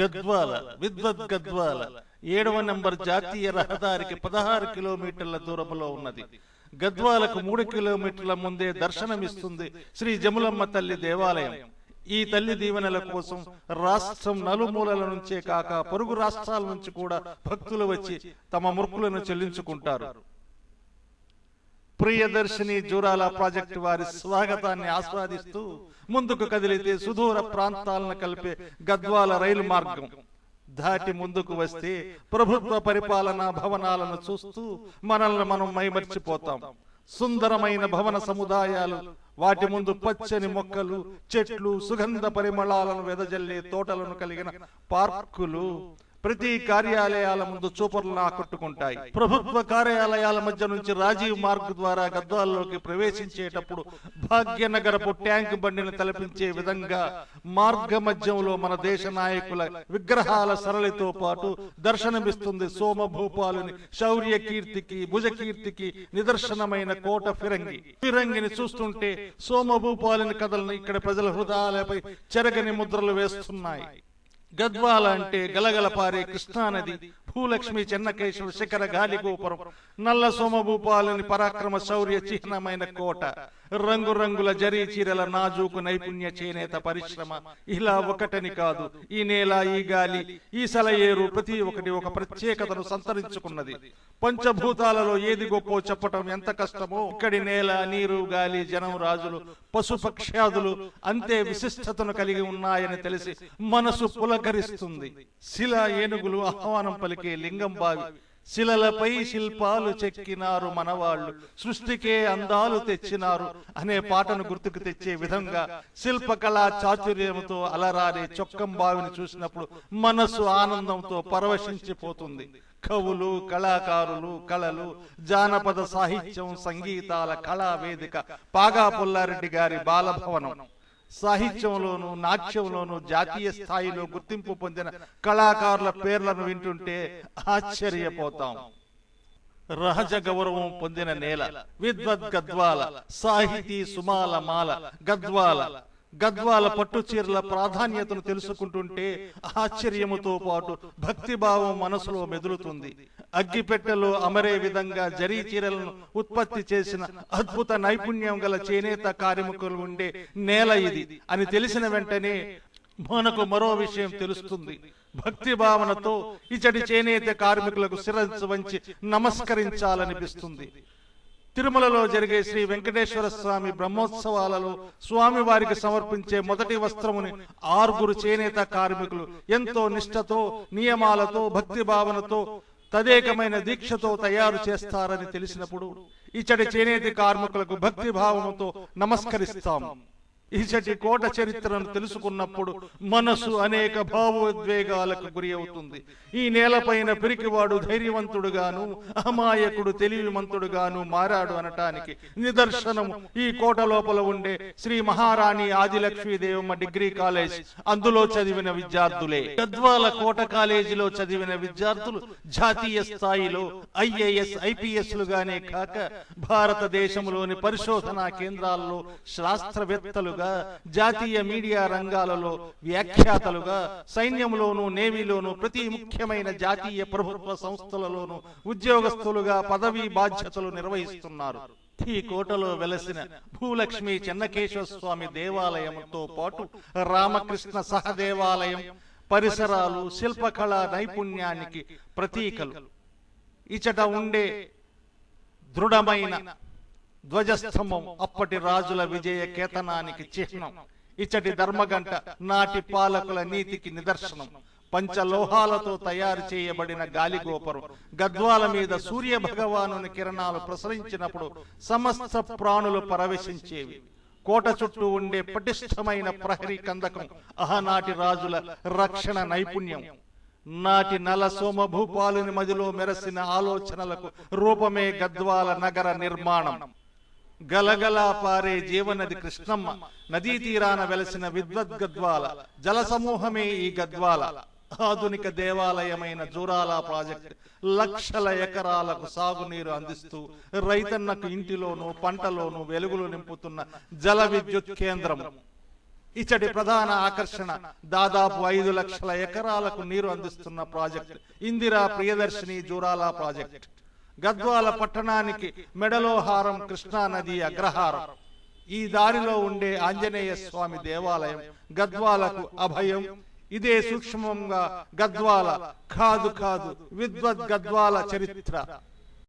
గద్వాల విద్వత్ గద్వాల 7వ నంబర్ జాతీయ రహదారికి 16 కిలోమీటర్ల దూరంలో ఉన్నది. గద్వాలకు 3 కిలోమీటర్ల ముందే దర్శనమిస్తుంది శ్రీ జములమ్మ తల్లి దేవాలయం. ఈ తల్లి దీవెనల కోసం రాష్ట్రం నలుమూలల నుంచే కాక పొరుగు రాష్ట్రాల నుంచి కూడా భక్తులు వచ్చి తమ మొక్కులను చెల్లించుకుంటారు. ప్రియదర్శిని జూరాల ప్రాజెక్టు వారి స్వాగతాన్ని ఆస్వాదిస్తూ ముందుకు కదిలితే సుదూర ప్రాంతాలను కలిపే గద్వాల రైలు మార్గం దాటి ముందుకు వస్తే ప్రభుత్వ పరిపాలనా భవనాలను చూస్తూ మనల్ని మనం మైమర్చిపోతాం. సుందరమైన భవన సముదాయాలు, వాటి ముందు పచ్చని మొక్కలు, చెట్లు, సుగంధ పరిమళాలను వెదజల్లే తోటలను కలిగిన పార్కులు ప్రతి కార్యాలయాల ముందు చూపర్లను ఆకట్టుకుంటాయి. ప్రభుత్వ కార్యాలయాల మధ్య నుంచి రాజీవ్ మార్గ్ ద్వారా గద్వాలలోకి ప్రవేశించేటప్పుడు భాగ్యనగరపు ట్యాంక్ బండిని తలపించే విధంగా మార్గ మధ్యంలో మన దేశ నాయకుల విగ్రహాల సరళితో పాటు దర్శనమిస్తుంది సోమభూపాలుని శౌర్య కీర్తికి, భుజ కీర్తికి నిదర్శనమైన కోట ఫిరంగి. ఫిరంగిని చూస్తుంటే సోమభూపాలుని కథలను ఇక్కడ ప్రజల హృదయాలపై చెరగని ముద్రలు వేస్తున్నాయి. గద్వాల అంటే గలగల పారే కృష్ణానది, భూలక్ష్మి చెన్నకేశ్వర శిఖర గాలిగోపురం, నల్ల సోమభూపాలుని పరాక్రమ శౌర్య చిహ్నమైన కోట, రంగురంగుల జరీ చీరల నాజూకు నైపుణ్య చేనేత పరిశ్రమ. ఇలా ఒకటని కాదు, ఈ నేల, ఈ గాలి, ఈ సెలయేరు ప్రతి ఒక్కటి ఒక ప్రత్యేకతను సంతరించుకున్నది. పంచభూతాలలో ఏది గొప్పో చెప్పటం ఎంత కష్టమో ఇక్కడి నేల, నీరు, గాలి, జనం, రాజులు, పశుపక్ష్యాదులు అంతే విశిష్టతను కలిగి ఉన్నాయని తెలిసి మనసు పులకరిస్తుంది. శిల ఏనుగులు ఆహ్వానం పలికే లింగం బావి, శిలలపై శిల్పాలు చెక్కినారు మనవాళ్లు, సృష్టికే అందాలు తెచ్చినారు అనే పాటను గుర్తుకు తెచ్చే విధంగా శిల్పకళా చాతుర్యంతో అలరారే చొక్కం బావిని చూసినప్పుడు మనసు ఆనందంతో పరవశించిపోతుంది. కవులు, కళాకారులు, కళలు, జానపద సాహిత్యం, సంగీతాల కళా వేదిక పాగా పుల్లారెడ్డి గారి బాలభవనం. సాహిత్యంలోను, నాట్యంలోను జాతీయ స్థాయిలో గుర్తింపు పొందిన కళాకారుల పేర్లను వింటుంటే ఆశ్చర్యపోతాం. రహజ గౌరవం పొందిన నేల విద్వత్ గద్వాల, సాహితీ సుమాల మాల గద్వాల. గద్వాల పట్టు చీరల ప్రాధాన్యతను తెలుసుకుంటుంటే ఆశ్చర్యముతో పాటు భక్తిభావం మనసులో మెదులుతుంది. అగ్గిపెట్టెలో అమరే విధంగా జరీ చీరలను ఉత్పత్తి చేసిన అద్భుత నైపుణ్యం గల చేనేత కార్మికులు ఉండే నేల ఇది అని తెలిసిన వెంటనే మనకు మరో విషయం తెలుస్తుంది. భక్తి భావనతో ఇచ్చటి చేనేత కార్మికులకు శిరస్సు వంచి నమస్కరించాలనిపిస్తుంది. తిరుమలలో జరిగే శ్రీ వెంకటేశ్వర స్వామి బ్రహ్మోత్సవాలలో స్వామి వారికి సమర్పించే మొదటి వస్త్రముని 6 చేనేత కార్మికులు ఎంతో నిష్ఠతో, నియమాలతో, భక్తి భావనతో, తదేకమైన దీక్షతో తయారు చేస్తారని తెలిసినప్పుడు ఇచ్చటి చేనేత కార్మికులకు భక్తి భావముతో నమస్కరిస్తాం. ఇచ్చటి కోట చరిత్రను తెలుసుకున్నప్పుడు మనసు అనేక భావోద్వేగాలకు గురి అవుతుంది. ఈ నేలపైన పిరికివాడు ధైర్యవంతుడుగాను, అమాయకుడు తెలివిమంతుడుగాను మారాడు అనటానికి నిదర్శనము ఈ కోట లోపల ఉండే శ్రీ మహారాణి ఆదిలక్ష్మీదేవమ్మ డిగ్రీ కాలేజ్, అందులో చదివిన విద్యార్థులే. గద్వాల కోట కాలేజీలో చదివిన విద్యార్థులు జాతీయ స్థాయిలో IAS, IPS లుగానే కాక భారతదేశంలోని పరిశోధనా కేంద్రాల్లో శాస్త్రవేత్తలుగా, జాతీయ మీడియా రంగాలలో వ్యాఖ్యాతలుగా, సైన్యంలోను, నేవీలోను, ప్రతి ముఖ్యమైన జాతీయ ప్రభుత్వ సంస్థలలోను ఉద్యోగస్తులుగా పదవీ బాధ్యతలు నిర్వహిస్తున్నారు. ఈ కోటలో వెలసిన భూలక్ష్మి చెన్నకేశ్వర స్వామి దేవాలయంతో పాటు రామకృష్ణ సహదేవాలయం పరిసరాలు శిల్పకళా నైపుణ్యానికి ప్రతీకలు. ఇచట ఉండే దృఢమైన ధ్వజస్తంభం అప్పటి రాజుల విజయ కేతనానికి చిహ్నం. ఇచ్చటి ధర్మగంట నాటి పాలకుల నీతికి నిదర్శనం. పంచలోహాలతో తయారు చేయబడిన గాలిగోపురం గద్వాల మీద సూర్య భగవానుని కిరణాలు ప్రసరించినప్పుడు సమస్త ప్రాణులు పరవశించేవి. కోట చుట్టూ ఉండే పటిష్టమైన ప్రహరీ కందకం ఆనాటి రాజుల రక్షణ నైపుణ్యం. నాటి నల సోమభూపాలుని మదిలో మెరసిన ఆలోచనలకు రూపమే గద్వాల నగర నిర్మాణం. గలగలా పారే జీవనది కృష్ణమ్మ, నదీ తీరాన వెలసిన విద్వత్ గద్వాల, జల సమూహమే ఈ గద్వాల. ఆధునిక దేవాలయమైన జూరాల ప్రాజెక్ట్ లక్షల ఎకరాలకు సాగునీరు అందిస్తూ రైతన్నకు ఇంటిలోను, పంటలోను వెలుగులు నింపుతున్న జల విద్యుత్ కేంద్రం. ఇచ్చటి ప్రధాన ఆకర్షణ దాదాపు 5 లక్షల ఎకరాలకు నీరు అందిస్తున్న ప్రాజెక్ట్ ఇందిరా ప్రియదర్శిని జూరాల ప్రాజెక్ట్. గద్వాల పట్టణానికి మెడలో హారం కృష్ణా నది అగ్రహారం. ఈ దారిలో ఉండే ఆంజనేయ స్వామి దేవాలయం గద్వాలకు అభయం. ఇదే సూక్ష్మంగా గద్వాల కాదు విద్వద్ గద్వాల చరిత్ర.